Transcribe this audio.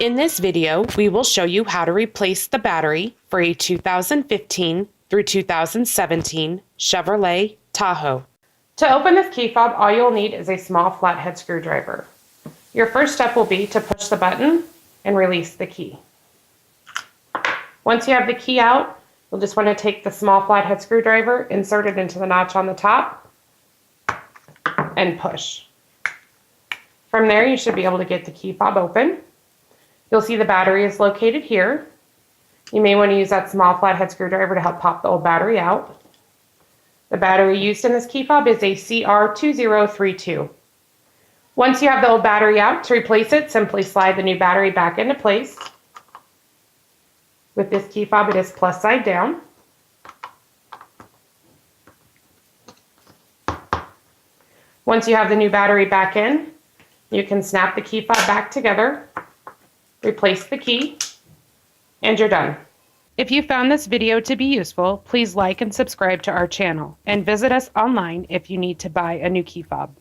In this video, we will show you how to replace the battery for a 2015 through 2017 Chevrolet Tahoe. To open this key fob, all you'll need is a small flathead screwdriver. Your first step will be to push the button and release the key. Once you have the key out, you'll just want to take the small flathead screwdriver, insert it into the notch on the top, and push. From there, you should be able to get the key fob open. You'll see the battery is located here. You may want to use that small flathead screwdriver to help pop the old battery out. The battery used in this key fob is a CR2032. Once you have the old battery out, to replace it, simply slide the new battery back into place. With this key fob, it is plus side down. Once you have the new battery back in, you can snap the key fob back together, replace the key, and you're done. If you found this video to be useful, please like and subscribe to our channel, and visit us online if you need to buy a new key fob.